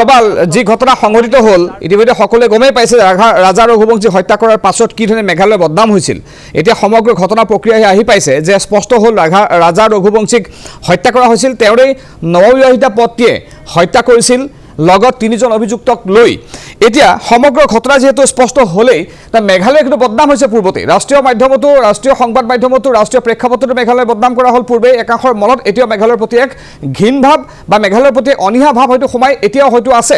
প্ৰবাল যে ঘটনা সংঘটিত হল ইতিমধ্যে সকলে গমেই পাইছে ৰাজা ৰঘুবংশী হত্যা কৰাৰ পাছত কি ধৰণে মেঘালয় বদনাম হৈছিল। এতিয়া সমগ্ৰ ঘটনা প্ৰক্ৰিয়া আহি পাইছে যে স্পষ্ট হল ৰাজা ৰঘুবংশীক হত্যা কৰা হৈছিল। তেওঁৰেই নৱবিবাহিতা পত্নীয়ে হত্যা কৰিছিল লগত তিনিজন অভিযুক্তক লৈ। এতিয়া সমগ্ৰ ঘটনা যেহেতু স্পষ্ট হলেই তা মেঘালয় কিন্তু বদনাম হৈছে পূৰ্বতে ৰাষ্ট্ৰীয় মাধ্যমতো ৰাষ্ট্ৰীয় সংবাদ মাধ্যমতো ৰাষ্ট্ৰীয় প্ৰেক্ষাপটতো মেঘালয় বদনাম কৰা হল পূৰ্বে। একাংশৰ মনত এতিয়াও মেঘালয়ৰ প্ৰতি এক ঘিণ ভাৱ বা মেঘালয়ৰ প্ৰতি অনীহা ভাৱ হয়তো সোমাই এতিয়াও হয়তো আছে।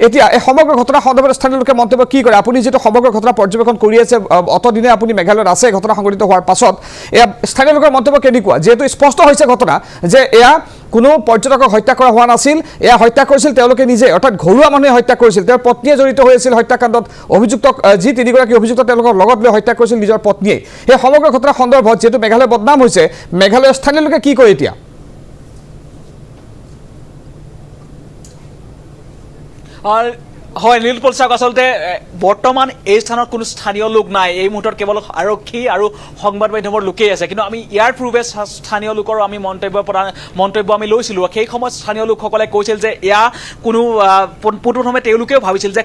এতিয়া এই সমগ্ৰ ঘটনা সন্দৰ্ভত স্থানীয় লোকে মন্তব্য কি কৰে? আপুনি যেটো সমগ্ৰ ঘটনা পৰ্যবেক্ষণ কৰি আছে অতদিনে আপুনি মেঘালয়ত আছে ঘটনা সংঘটিত হোৱাৰ পাছত এয়া স্থানীয় লোকৰ মন্তব্য কেনেকুৱা? যেহেতু স্পষ্ট হৈছে ঘটনা যে এয়া কোনো পৰ্যটকক হত্যা কৰা হোৱা নাছিল, এয়া হত্যা কৰিছিল তেওঁলোকে নিজে, অৰ্থাৎ ঘৰুৱা মানুহে হত্যা কৰিছিল। তেওঁৰ পত্নীয়ে জড়িত হৈ আছিল হত্যাকাণ্ডত। অভিযুক্তক যি তিনিগৰাকী অভিযুক্ত তেওঁলোকক লগত লৈ হত্যা কৰিছিল নিজৰ পত্নীয়ে। এই সমগ্ৰ ঘটনা সন্দৰ্ভত যেহেতু মেঘালয় বদনাম হৈছে, মেঘালয়ৰ স্থানীয় লোকে কি কয় এতিয়া? হয় নীলপল চাওক, আচলতে বৰ্তমান এই স্থানত কোনো স্থানীয় লোক নাই। এই মুহূৰ্তত কেৱল আৰক্ষী আৰু সংবাদ মাধ্যমৰ লোকেই আছে। কিন্তু আমি ইয়াৰ পূৰ্বে স্থানীয় লোকৰ আমি মন্তব্য আমি লৈছিলোঁ। সেই সময়ত স্থানীয় লোকসকলে কৈছিল যে এয়া কোনো পোনপ্ৰথমে তেওঁলোকেও ভাবিছিল যে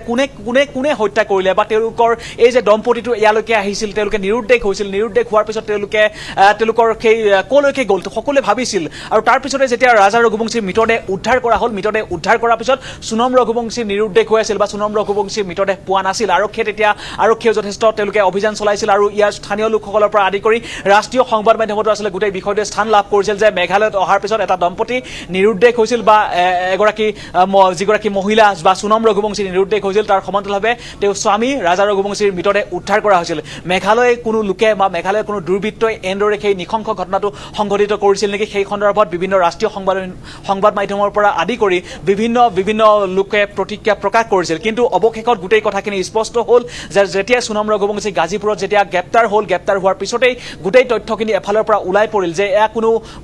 কোনে হত্যা কৰিলে বা তেওঁলোকৰ এই যে দম্পতীটো ইয়ালৈকে আহিছিল, তেওঁলোকে নিৰুদ্দেশ হৈছিল। নিৰুদ্দেশ হোৱাৰ পিছত তেওঁলোকৰ সেই কলৈকে গ'ল সকলোৱে ভাবিছিল। আৰু তাৰপিছতে যেতিয়া ৰাজা ৰঘুবংশীৰ মৃতদেহ উদ্ধাৰ কৰা হ'ল, মৃতদেহ উদ্ধাৰ কৰাৰ পিছত সোণম ৰঘুবংশী নিৰুদ্দেশ হৈ আছিল বা সোণম ৰঘুবংশীৰ মৃতদেহ পোৱা নাছিল। আৰক্ষীয়ে যথেষ্ট তেওঁলোকে অভিযান চলাইছিল আৰু ইয়াৰ স্থানীয় লোকসকলৰ পৰা আদি কৰি ৰাষ্ট্ৰীয় সংবাদ মাধ্যমতো আচলতে গোটেই বিষয়টোৱে স্থান লাভ কৰিছিল যে মেঘালয়ত অহাৰ পিছত এটা দম্পতী নিৰুদ্দেশ হৈছিল বা যিগৰাকী মহিলা বা সোণম ৰঘুবংশী নিৰুদ্দেশ হৈছিল, তাৰ সমান্তৰালভাৱে তেওঁৰ স্বামী ৰাজা ৰঘুবংশীৰ মৃতদেহ উদ্ধাৰ কৰা হৈছিল। মেঘালয়ে কোনো লোকে বা মেঘালয়ৰ কোনো দুৰ্বৃত্তই এনেদৰে সেই নৃশংস ঘটনাটো সংঘটিত কৰিছিল নেকি, সেই সন্দৰ্ভত বিভিন্ন ৰাষ্ট্ৰীয় সংবাদ মাধ্যমৰ পৰা আদি কৰি বিভিন্ন লোকে প্ৰতিক্ৰিয়া প্ৰকাশ কৰিছিল। কিন্তু অৱশেষত গোটেই কথাখিনি স্পষ্ট হ'ল যে যেতিয়া সোণম ৰঘুবংশী গাজীপুৰত যেতিয়া গ্ৰেপ্তাৰ হোৱাৰ পিছতেই গোটেই তথ্যখিনি এফালৰ পৰা ওলাই পৰিল যে এয়া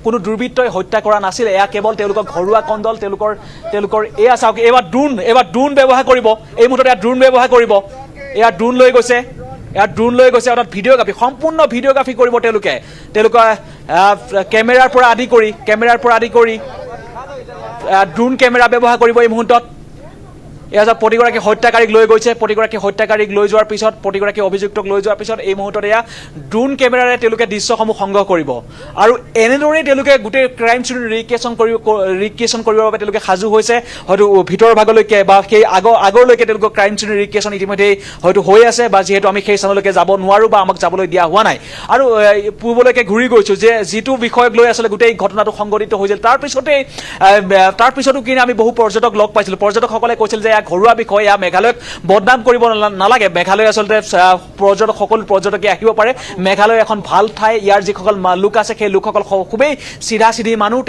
কোনো দুৰ্বৃত্তই হত্যা কৰা নাছিল, এয়া কেৱল তেওঁলোকৰ ঘৰুৱা কণ্ডল। তেওঁলোকৰ এয়া চাওক, এইবাৰ ড্ৰোন ব্যৱহাৰ কৰিব, এই মুহূৰ্তত এয়া ড্ৰোন ব্যৱহাৰ কৰিব। এয়া ড্ৰোন লৈ গৈছে অৰ্থাৎ ভিডিঅ'গ্ৰাফী, সম্পূৰ্ণ ভিডিঅ'গ্ৰাফী কৰিব তেওঁলোকৰ কেমেৰাৰ পৰা আদি কৰি ড্ৰোন কেমেৰা ব্যৱহাৰ কৰিব এই মুহূৰ্তত। এয়া যে প্ৰতিগৰাকী হত্যাকাৰীক লৈ গৈছে, প্ৰতিগৰাকী লৈ যোৱাৰ পিছত, প্ৰতিগৰাকী অভিযুক্তক লৈ যোৱাৰ পিছত এই মুহূৰ্তত এয়া ড্ৰোন কেমেৰাৰে তেওঁলোকে দৃশ্যসমূহ সংগ্ৰহ কৰিব। আৰু এনেদৰেই তেওঁলোকে গোটেই ক্ৰাইম চিন ৰিক্ৰিয়েশ্যন কৰিবৰ বাবে তেওঁলোকে সাজু হৈছে। হয়তো ভিতৰৰ ভাগলৈকে বা সেই আগৰলৈকে তেওঁলোকৰ ক্ৰাইম চিন ৰিক্ৰিয়েশ্যন ইতিমধ্যেই হয়তো হৈ আছে, বা যিহেতু আমি সেই স্থানলৈকে যাব নোৱাৰোঁ বা আমাক যাবলৈ দিয়া হোৱা নাই। আৰু পূৰ্বলৈকে ঘূৰি গৈছোঁ যে যিটো বিষয়ক লৈ আচলতে গোটেই ঘটনাটো সংঘটিত হৈছিল, তাৰপিছতো কিন্তু আমি বহু পৰ্যটক লগ পাইছিলোঁ। পৰ্যটকসকলে কৈছিল যে ঘৰুৱা বিষয়, এয়া মেঘালয়ক বদনাম কৰিব নালাগে। মেঘালয় আচলতে সকলো পৰ্যটকে আহিব পাৰে। মেঘালয় এখন ভাল ঠাই, ইয়াৰ যিসকল লোক আছে সেই লোকসকল খুবেই চিধা মানুহ,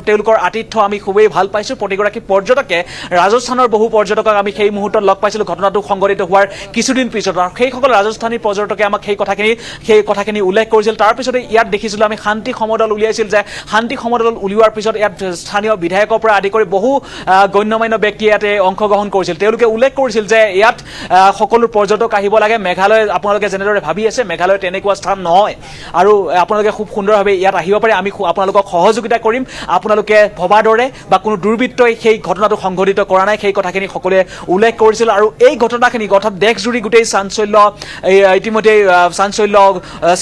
তেওঁলোকৰ আতিথ্য আমি খুবেই ভাল পাইছোঁ। প্ৰতিগৰাকী পৰ্যটকে ৰাজস্থানৰ বহু পৰ্যটকক আমি সেই মুহূৰ্তত লগ পাইছিলোঁ ঘটনাটো সংঘটিত হোৱাৰ কিছুদিন পিছত। আৰু সেইসকল ৰাজস্থানী পৰ্যটকে আমাক সেই কথাখিনি উল্লেখ কৰিছিল। তাৰপিছতে ইয়াত দেখিছিলোঁ আমি শান্তি সমদল উলিয়াইছিল, যে শান্তি সমদল উলিওৱাৰ পিছত ইয়াত স্থানীয় বিধায়কৰ পৰা আদি কৰি বহু গণ্যমান্য ব্যক্তি ইয়াতে অংশগ্ৰহণ কৰিছিল। তেওঁলোকে উল্লেখ কৰিছিল যে ইয়াত সকলো পৰ্যটক আহিব লাগে। মেঘালয় আপোনালোকে যেনেদৰে ভাবি আছে, মেঘালয় তেনেকুৱা স্থান নহয়, আৰু আপোনালোকে খুব সুন্দৰভাৱে ইয়াত আহিব পাৰে, আমি আপোনালোকক সহযোগিতা কৰিম। আপোনালোকে ভবাৰ দৰে বা কোনো দুৰ্বৃত্তই সেই ঘটনাটো সংঘটিত কৰা নাই, সেই কথাখিনি সকলোৱে উল্লেখ কৰিছিল। আৰু এই ঘটনাখিনি অৰ্থাৎ দেশজুৰি গোটেই ইতিমধ্যে চাঞ্চল্য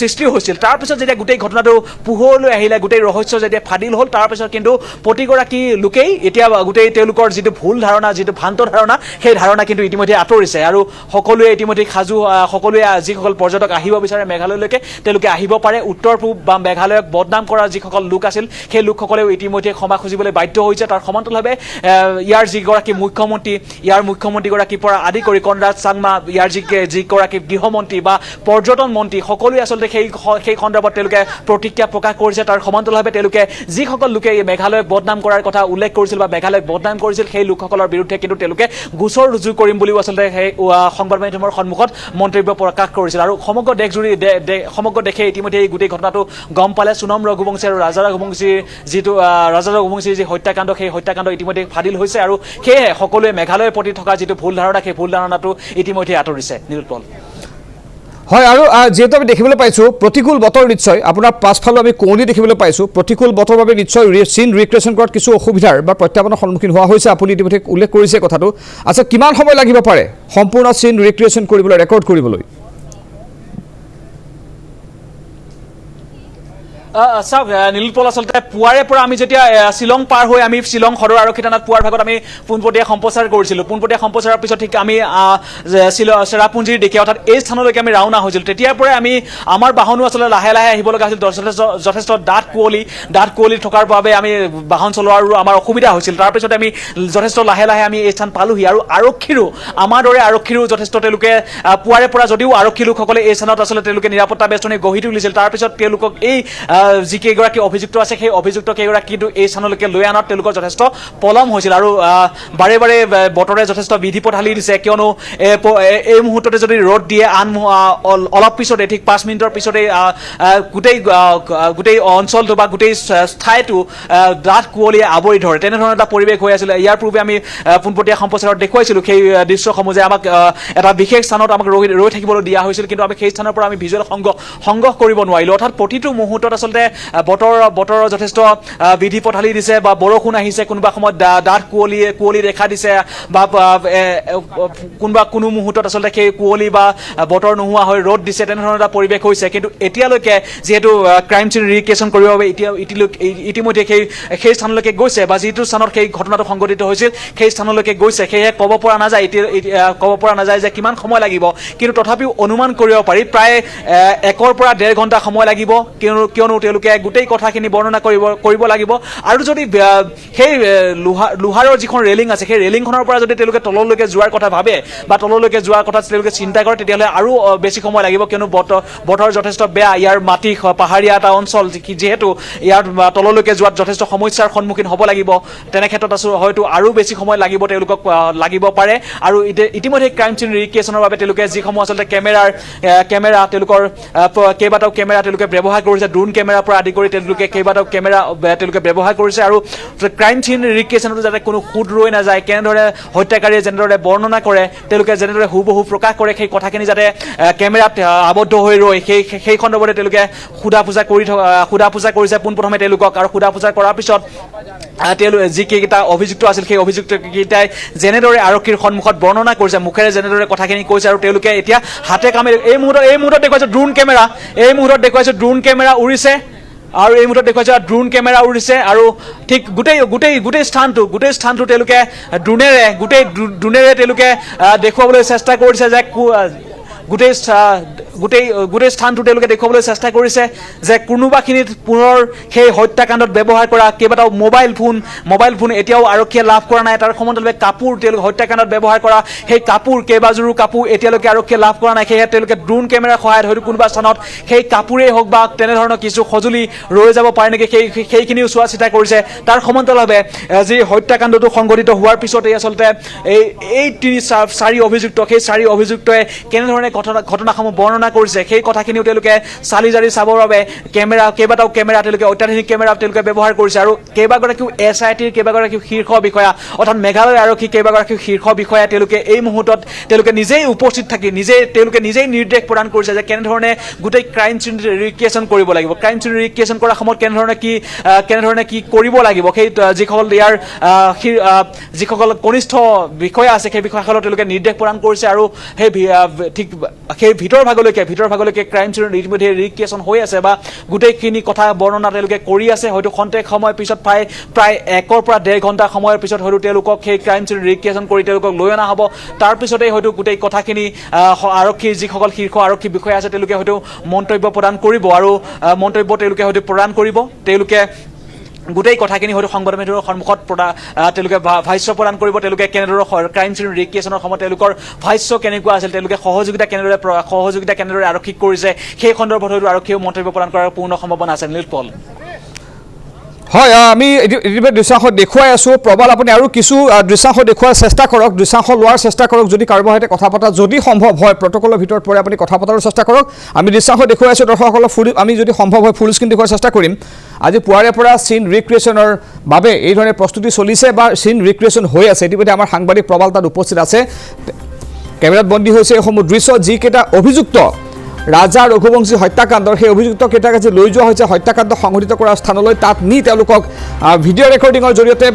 সৃষ্টি হৈছিল। তাৰপিছত যেতিয়া গোটেই ঘটনাটো পোহৰলৈ আহিলে, গোটেই ৰহস্য যেতিয়া ফাদিল হ'ল, তাৰপিছত কিন্তু প্ৰতিগৰাকী লোকেই এতিয়া গোটেই তেওঁলোকৰ যিটো ভুল ধাৰণা, যিটো ভ্ৰান্ত ধাৰণা, সেই ধাৰণা কিন্তু ইতিমধ্যে আঁতৰিছে। আৰু সকলোৱে ইতিমধ্যে সকলোৱে যিসকল পৰ্যটক আহিব বিচাৰে মেঘালয়লৈকে তেওঁলোকে আহিব পাৰে। উত্তৰ পূব বা মেঘালয়ক বদনাম কৰা যিসকল লোক আছিল, সেই লোকসকলেও ইতিমধ্যে ক্ষমা খুজিবলৈ বাধ্য হৈছে। তাৰ সমান্তৰালভাৱে ইয়াৰ মুখ্যমন্ত্ৰীগৰাকীৰ পৰা আদি কৰি কনৰাড চাংমা, ইয়াৰ যিগৰাকী গৃহমন্ত্ৰী বা পৰ্যটন মন্ত্ৰী, সকলোৱে আচলতে সেই সন্দৰ্ভত তেওঁলোকে প্ৰতিক্ৰিয়া প্ৰকাশ কৰিছে। তাৰ সমান্তৰালভাৱে তেওঁলোকে যিসকল লোকে মেঘালয়ক বদনাম কৰাৰ কথা উল্লেখ কৰিছিল বা মেঘালয়ক বদনাম কৰিছিল, সেই লোকসকলৰ বিৰুদ্ধে কিন্তু তেওঁলোকে গোচৰ ৰুজু কৰিম বুলিও আচলতে সেই সংবাদ মাধ্যমৰ সন্মুখত মন্তব্য প্ৰকাশ কৰিছিল। আৰু সমগ্ৰ দেশে ইতিমধ্যে এই গোটেই ঘটনাটো গম পালে। সোণম ৰঘুবংশী আৰু ৰাজা ৰঘুবংশীৰ যি হত্যাকাণ্ড, সেই হত্যাকাণ্ড ইতিমধ্যে ফাদিল হৈছে। আৰু সেয়েহে সকলোৱে মেঘালয়ৰ প্ৰতি থকা যিটো ভুল ধাৰণা, সেই ভুল ধাৰণাটো ইতিমধ্যে আঁতৰিছে। নীলোৎপল। হয় আৰু যেহেতু আমি দেখিবলৈ পাইছোঁ প্ৰতিকূল বতৰ নিশ্চয় আপোনাৰ পাছফালে আমি কুঁৱলী দেখিবলৈ পাইছোঁ প্ৰতিকূল বতৰৰ বাবে নিশ্চয় চিন ৰিক্ৰিয়েশ্যন কৰাত কিছু অসুবিধাৰ বা প্ৰত্যাহ্বানৰ সন্মুখীন হোৱা হৈছে আপুনি ইতিমধ্যে উল্লেখ কৰিছে কথাটো আচ্ছা কিমান সময় লাগিব পাৰে সম্পূৰ্ণ চিন ৰিক্ৰিয়েশ্যন কৰিবলৈ ৰেকৰ্ড কৰিবলৈ চাওক নীলোৎপল আচলতে পুৱাৰে পৰা আমি যেতিয়া শ্বিলং পাৰ হৈ আমি শ্বিলং সদৰ আৰক্ষী থানাত পুৱাৰ ভাগত আমি পোনপটীয়া সম্প্ৰচাৰ কৰিছিলোঁ পোনপটীয়া সম্প্ৰচাৰৰ পিছত ঠিক আমি চেৰাপুঞ্জীৰ দিশে অৰ্থাৎ এই স্থানলৈকে আমি ৰাওনা হৈছিলোঁ তেতিয়াৰ পৰাই আমি আমাৰ বাহনো আচলতে লাহে লাহে আহিব লগা হৈছিল যথেষ্ট ডাঠ কুঁৱলী থকাৰ বাবে আমি বাহন চলোৱাৰো আমাৰ অসুবিধা হৈছিল তাৰপিছতে আমি যথেষ্ট লাহে লাহে আমি এই স্থান পালোহি আৰু আৰক্ষীৰো আমাৰ দৰে আৰক্ষীৰো যথেষ্ট তেওঁলোকে পুৱাৰে পৰা যদিও আৰক্ষী লোকসকলে এই স্থানত আচলতে তেওঁলোকে নিৰাপত্তা বেষ্টনী গঢ়ি তুলিছিল তাৰপিছত তেওঁলোকক এই যিকেইগৰাকী অভিযুক্ত আছে সেই অভিযুক্ত কেইগৰাকী কিন্তু এই স্থানলৈকে লৈ অনাত তেওঁলোকৰ যথেষ্ট পলম হৈছিল আৰু বাৰে বাৰে বতৰে যথেষ্ট বিধি পথালি দিছে কিয়নো এই মুহূৰ্ততে যদি ৰ'দ দিয়ে অলপ পিছতে ঠিক 5 মিনিটৰ পিছতে গোটেই অঞ্চলটো বা গোটেই ঠাইটো ডাঠ কুঁৱলীয়ে আৱৰি ধৰে তেনেধৰণৰ এটা পৰিৱেশ হৈ আছিলে ইয়াৰ পূৰ্বে আমি পোনপটীয়া সম্প্ৰচাৰত দেখুৱাইছিলোঁ সেই দৃশ্যসমূহ যে আমাক এটা বিশেষ স্থানত আমাক ৰৈ থাকিবলৈ দিয়া হৈছিল কিন্তু আমি সেই স্থানৰ পৰা আমি ভিজুৱেল সংগ্ৰহ কৰিব নোৱাৰিলোঁ অৰ্থাৎ প্ৰতিটো মুহূৰ্তত আচলতে বতৰৰ যথেষ্ট বিধি পথালি দিছে বা বৰষুণ আহিছে কোনোবা সময়ত ডাঠ কুঁৱলী দেখা দিছে বা কোনো মুহূৰ্তত আচলতে সেই কুঁৱলী বা বতৰ নোহোৱা হৈ ৰ'দ দিছে তেনেধৰণৰ এটা পৰিৱেশ হৈছে কিন্তু এতিয়ালৈকে যিহেতু ক্ৰাইম চিন ৰিক্ৰিয়েশ্যন কৰিবৰ বাবে ইতিমধ্যে সেই স্থানলৈকে গৈছে বা যিটো স্থানত সেই ঘটনাটো সংঘটিত হৈছিল সেই স্থানলৈকে গৈছে সেয়েহে ক'ব পৰা নাযায় যে কিমান সময় লাগিব কিন্তু তথাপিও অনুমান কৰিব পাৰি প্ৰায় 1 পৰা 1.5 ঘণ্টা সময় লাগিব কিয়নো তেওঁলোকে গোটেই কথাখিনি বৰ্ণনা কৰিব লাগিব আৰু যদি সেই লোহাৰৰ যিখন ৰেলিং আছে সেই ৰেলিংখনৰ পৰা যদি তেওঁলোকে তললৈকে যোৱাৰ কথা ভাবে বা তললৈকে যোৱাৰ কথা তেওঁলোকে চিন্তা কৰে তেতিয়াহ'লে আৰু বেছি সময় লাগিব কিয়নো বতৰ যথেষ্ট বেয়া ইয়াৰ মাটি পাহাৰীয়া এটা অঞ্চল যিহেতু ইয়াৰ তললৈকে যোৱাত যথেষ্ট সমস্যাৰ সন্মুখীন হ'ব লাগিব তেনে ক্ষেত্ৰত হয়তো আৰু বেছি সময় তেওঁলোকক লাগিব পাৰে আৰু ইতিমধ্যে ক্ৰাইম চিন ৰিক্ৰিয়েশ্যনৰ বাবে তেওঁলোকে যিসমূহ আচলতে কেমেৰা তেওঁলোকৰ কেইবাটাও কেমেৰা তেওঁলোকে ব্যৱহাৰ কৰিছে ড্ৰোন কেমেৰাৰ পৰা আদি কৰি তেওঁলোকে কেইবাটাও কেমেৰা তেওঁলোকে ব্যৱহাৰ কৰিছে আৰু ক্ৰাইম চিন ৰিক্ৰিয়েশ্যনতো যাতে কোনো খুঁত ৰৈ নাযায় কেনেদৰে হত্যাকাৰীয়ে যেনেদৰে বৰ্ণনা কৰে তেওঁলোকে যেনেদৰে হুবহু প্ৰকাশ কৰে সেই কথাখিনি যাতে কেমেৰাত আবদ্ধ হৈ ৰয় সেই সন্দৰ্ভতে তেওঁলোকে সোধা পোছা কৰিছে পোনপ্ৰথমে তেওঁলোকক আৰু সোধা পোছা কৰাৰ পিছত যিকেইটা অভিযুক্ত আছিল সেই অভিযুক্তকেইটাই যেনেদৰে আৰক্ষীৰ সন্মুখত বৰ্ণনা কৰিছে মুখেৰে যেনেদৰে কথাখিনি কৈছে আৰু তেওঁলোকে এতিয়া হাতে কামে এই মুহূৰ্তত দেখুৱাইছে ড্ৰোন কেমেৰা উৰিছে আৰু এই মুহূৰ্তত দেখুৱাইছে ড্ৰোন কেমেৰা উৰিছে আৰু ঠিক গোটেই স্থানটো তেওঁলোকে ড্ৰোনেৰে তেওঁলোকে দেখুৱাবলৈ চেষ্টা কৰিছে যে গোটেই স্থানটো তেওঁলোকে দেখুৱাবলৈ চেষ্টা কৰিছে যে কোনোবাখিনিত পুনৰ সেই হত্যাকাণ্ডত ব্যৱহাৰ কৰা কেইবাটাও মোবাইল ফোন এতিয়াও আৰক্ষীয়ে লাভ কৰা নাই তাৰ সমান্তৰালভাৱে কাপোৰ তেওঁলোকে হত্যাকাণ্ডত ব্যৱহাৰ কৰা সেই কেইবাযোৰো কাপোৰ এতিয়ালৈকে আৰক্ষীয়ে লাভ কৰা নাই সেয়েহে তেওঁলোকে ড্ৰোন কেমেৰাৰ সহায়ত হয়তো কোনোবা স্থানত সেই কাপোৰেই হওক বা তেনেধৰণৰ কিছু সঁজুলি ৰৈ যাব পাৰে নেকি সেইখিনিও চোৱা চিতা কৰিছে তাৰ সমান্তৰালভাৱে যি হত্যাকাণ্ডটো সংঘটিত হোৱাৰ পিছতেই আচলতে এই 4 অভিযুক্ত সেই 4 অভিযুক্তই কেনেধৰণে ঘটনাসমূহ বৰ্ণনা কৰিছে সেই কথাখিনিও তেওঁলোকে চালি জাৰি চাবৰ বাবে কেইবাটাও কেমেৰা তেওঁলোকে অত্যাধুনিক কেমেৰা তেওঁলোকে ব্যৱহাৰ কৰিছে আৰু কেইবাগৰাকীও SITৰ কেইবাগৰাকীও শীৰ্ষ বিষয়া অৰ্থাৎ মেঘালয় আৰক্ষী কেইবাগৰাকীও শীৰ্ষ বিষয়া তেওঁলোকে এই মুহূৰ্তত তেওঁলোকে নিজেই উপস্থিত থাকি তেওঁলোকে নিজেই নিৰ্দেশ প্ৰদান কৰিছে যে কেনেধৰণে গোটেই ক্ৰাইম চিন ৰিক্ৰিয়েশ্যন কৰিব লাগিব ক্ৰাইম চিন ৰিক্ৰিয়েশ্যন কৰাৰ সময়ত কেনেধৰণে কি কৰিব লাগিব সেই যিসকল কনিষ্ঠ বিষয়া আছে সেই বিষয়াসকলক তেওঁলোকে নিৰ্দেশ প্ৰদান কৰিছে আৰু সেই ভিতৰ ভাগলৈকে ক্ৰাইম চিন ইতিমধ্যে ৰিক্ৰিয়েশ্যন হৈ আছে বা গোটেইখিনি কথা বৰ্ণনা তেওঁলোকে কৰি আছে হয়তো খন্তেক সময় পিছত প্ৰায় 1 পৰা 1.5 ঘণ্টা সময়ৰ পিছত হয়তো তেওঁলোকক সেই ক্ৰাইম চিন ৰিক্ৰিয়েশ্যন কৰি তেওঁলোকক লৈ অনা হ'ব তাৰপিছতেই হয়তো গোটেই কথাখিনি আৰক্ষীৰ যিসকল শীৰ্ষ আৰক্ষী বিষয়া আছে তেওঁলোকে হয়তো মন্তব্য প্ৰদান কৰিব আৰু তেওঁলোকে হয়তো প্ৰদান কৰিব তেওঁলোকে গোটেই কথাখিনি হয়তো সংবাদ মাধ্যমৰ সন্মুখত তেওঁলোকে ভাষ্য প্ৰদান কৰিব তেওঁলোকে কেনেদৰে ক্ৰাইম চিন ৰিক্ৰিয়েশ্যনৰ সময়ত তেওঁলোকৰ ভাষ্য কেনেকুৱা আছিল তেওঁলোকে সহযোগিতা কেনেদৰে আৰক্ষীক কৰিছে সেই সন্দৰ্ভত হয়তো আৰক্ষীয়েও মন্তব্য প্ৰদান কৰাৰ পূৰ্ণ সম্ভাৱনা আছে নীলপল হয় আমি ইতিমধ্যে দৃশ্যাংশ দেখুৱাই আছোঁ প্ৰবল আপুনি আৰু কিছু দৃশ্যাংশ দেখুওৱাৰ চেষ্টা কৰক দৃশ্যাংশ লোৱাৰ চেষ্টা কৰক যদি কাৰোবাৰ সৈতে কথা পতা যদি সম্ভৱ হয় প্ৰট'কলৰ ভিতৰত পৰে আপুনি কথা পতাৰ চেষ্টা কৰক আমি দৃশ্যাংশ দেখুৱাই আছোঁ দৰ্শকসকলক আমি যদি সম্ভৱ হয় ফুল স্ক্ৰীণ দেখুওৱাৰ চেষ্টা কৰিম আজি পুৱাৰে পৰা চিন ৰিক্ৰিয়েশ্যনৰ বাবে এই ধৰণে প্ৰস্তুতি চলিছে বা চিন ৰিক্ৰিয়েশ্যন হৈ আছে ইতিমধ্যে আমাৰ সাংবাদিক প্ৰবল তাত উপস্থিত আছে কেমেৰাত বন্দী হৈছে এইসমূহ দৃশ্য যিকেইটা অভিযুক্ত ৰাজা ৰঘুবংশী হত্যাকাণ্ডৰ সেই অভিযুক্তকেইটাক আজি লৈ যোৱা হৈছে হত্যাকাণ্ড সংঘটিত কৰা স্থানলৈ তাত নি তেওঁলোকক ভিডিঅ' ৰেকৰ্ডিঙৰ জৰিয়তে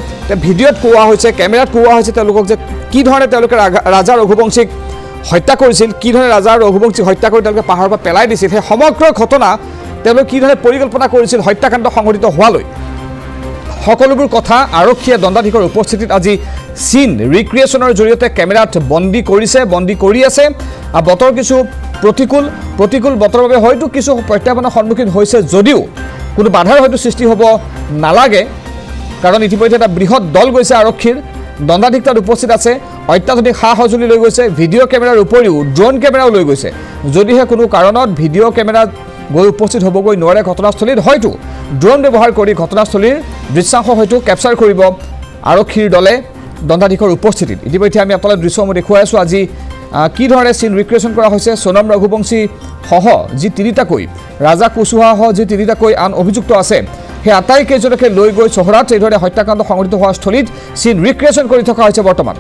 ভিডিঅ'ত কোৱা হৈছে কেমেৰাত কোৱা হৈছে তেওঁলোকক যে কি ধৰণে তেওঁলোকে ৰাজা ৰঘুবংশীক হত্যা কৰিছিল কি ধৰণে ৰাজা ৰঘুবংশীক হত্যা কৰি তেওঁলোকে পাহাৰৰ পৰা পেলাই দিছিল সেই সমগ্ৰ ঘটনা তেওঁলোকে কি ধৰণে পৰিকল্পনা কৰিছিল হত্যাকাণ্ড সংঘটিত হোৱালৈ সকলোবোৰ কথা আৰক্ষীয়ে দণ্ডাধীশৰ উপস্থিতিত আজি চিন ৰিক্ৰিয়েশ্যনৰ জৰিয়তে কেমেৰাত বন্দী কৰি আছে বতৰ কিছু প্ৰতিকূল বতৰৰ বাবে হয়তো কিছু প্ৰত্যাহ্বানৰ সন্মুখীন হৈছে যদিও কোনো বাধাৰ হয়তো সৃষ্টি হ'ব নালাগে কাৰণ ইতিমধ্যে এটা বৃহৎ দল গৈছে আৰক্ষীৰ দণ্ডাধীশ তাত উপস্থিত আছে অত্যাধুনিক সা সঁজুলি লৈ গৈছে ভিডিঅ' কেমেৰাৰ উপৰিও ড্ৰোন কেমেৰাও লৈ গৈছে যদিহে কোনো কাৰণত ভিডিঅ' কেমেৰাত গৈ উপস্থিত হ'বগৈ নোৱাৰে ঘটনাস্থলীত হয়তো ড্ৰোন ব্যৱহাৰ কৰি ঘটনাস্থলীৰ দৃশ্যাংশ হয়তো কেপচাৰ কৰিব আৰক্ষীৰ দলে দণ্ডাধীশৰ উপস্থিতিত ইতিমধ্যে আমি আপোনালোক দৃশ্যসমূহ দেখুৱাই আছোঁ আজি কি ধৰণে চিন ৰিক্ৰিয়েশ্যন কৰা হৈছে সোনম ৰঘুবংশী সহ যি তিনিটাকৈ ৰাজা কুচুহা সহ যি তিনিটাকৈ আন অভিযুক্ত আছে সেই আটাইকেইজনকে লৈ গৈ চহৰাত এইদৰে হত্যাকাণ্ড সংঘটিত হোৱা স্থলীত চিন ৰিক্ৰিয়েশ্যন কৰি থকা হৈছে বৰ্তমান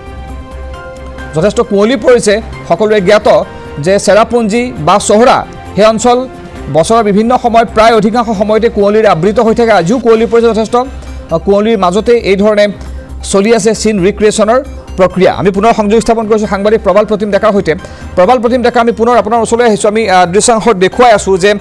যথেষ্ট কুঁৱলী পৰিছে সকলোৱে জ্ঞাত যে চেৰাপুঞ্জী বা চহৰা সেই অঞ্চল বছৰৰ বিভিন্ন সময়ত প্ৰায় অধিকাংশ সময়তে কুঁৱলীৰে আবৃত হৈ থাকে আজিও কুঁৱলী পৰিছে যথেষ্ট কুঁৱলীৰ মাজতে এই ধৰণে চলি আছে চিন ৰিক্ৰিয়েশ্যনৰ প্ৰক্ৰিয়া আমি পুনৰ সংযোগ স্থাপন কৰিছোঁ সাংবাদিক প্ৰবাল প্ৰতিম ডেকাৰ সৈতে প্ৰবাল প্ৰতিম ডেকা আমি পুনৰ আপোনাৰ ওচৰলৈ আহিছোঁ আমি দৃশ্যাংশত দেখুৱাই আছোঁ যে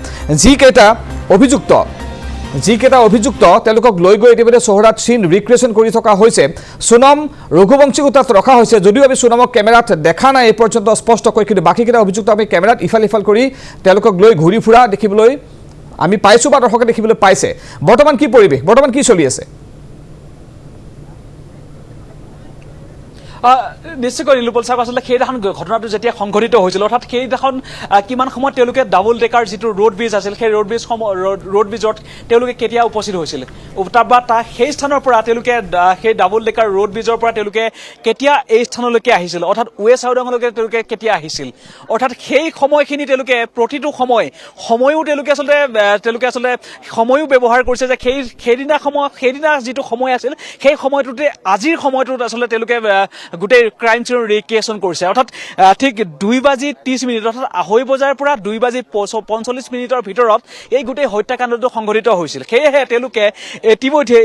যিকেইটা অভিযুক্ত তেওঁলোকক লৈ গৈ ইতিমধ্যে চহৰাত চিন ৰিক্ৰিয়েশ্যন কৰি থকা হৈছে সোনম ৰঘুবংশীকো তাত ৰখা হৈছে যদিও আমি সোনমক কেমেৰাত দেখা নাই এই পৰ্যন্ত স্পষ্টকৈ কিন্তু বাকীকেইটা অভিযুক্ত আমি কেমেৰাত ইফাল কৰি তেওঁলোকক লৈ ঘূৰি ফুৰা দেখিবলৈ আমি পাইছোঁ বা দৰ্শকে দেখিবলৈ পাইছে বৰ্তমান কি পৰিৱেশ বৰ্তমান কি চলি আছে নিশ্চয়কৈ নীলোপল চাওক আচলতে সেইদিনাখন ঘটনাটো যেতিয়া সংঘটিত হৈছিল অৰ্থাৎ সেইদিনাখন কিমান সময়ত তেওঁলোকে ডাবল ডেকাৰ যিটো ৰোড ব্ৰিজ আছিল সেই ৰোড ব্ৰিজত তেওঁলোকে কেতিয়া উপস্থিত হৈছিল সেই স্থানৰ পৰা তেওঁলোকে সেই ডাবল ডেকাৰ ৰোড ব্ৰিজৰ পৰা তেওঁলোকে কেতিয়া এই স্থানলৈকে আহিছিল অৰ্থাৎ ৱেষ্ট হাউডাঙলৈকে তেওঁলোকে কেতিয়া আহিছিল অৰ্থাৎ সেই সময়খিনি তেওঁলোকে প্ৰতিটো সময়ো তেওঁলোকে আচলতে সময়ো ব্যৱহাৰ কৰিছে যে সেইদিনা যিটো সময় আছিল সেই সময়টোতে আজিৰ সময়টোত আচলতে তেওঁলোকে গোটেই ক্ৰাইম চিনৰ ৰিক্ৰিয়েশ্যন কৰিছে অৰ্থাৎ ঠিক 2:30 অৰ্থাৎ 2:30 বজাৰ পৰা 2:45 ভিতৰত এই গোটেই হত্যাকাণ্ডটো সংঘটিত হৈছিল সেয়েহে তেওঁলোকে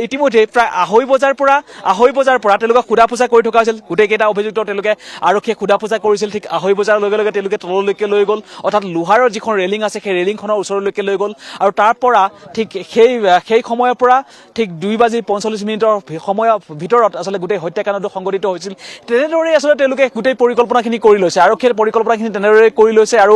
ইতিমধ্যে প্ৰায় 2:30 বজাৰ পৰা তেওঁলোকক সোধা পোছা কৰি থকা হৈছিল গোটেইকেইটা অভিযুক্ত তেওঁলোকে আৰক্ষীয়ে সোধা পোছা কৰিছিল ঠিক 2:30 বজাৰ লগে লগে তেওঁলোকে তললৈকে লৈ গ'ল অৰ্থাৎ লোহাৰৰ যিখন ৰেলিং আছে সেই ৰেলিংখনৰ ওচৰলৈকে লৈ গ'ল আৰু তাৰ পৰা ঠিক সেই সময়ৰ পৰা ঠিক 2:45 সময়ৰ ভিতৰত আচলতে গোটেই হত্যাকাণ্ডটো সংঘটিত হৈছিল তেনেদৰে আচলতে তেওঁলোকে গোটেই পৰিকল্পনাখিনি কৰি লৈছে আৰক্ষীয়ে পৰিকল্পনাখিনি তেনেদৰে কৰি লৈছে আৰু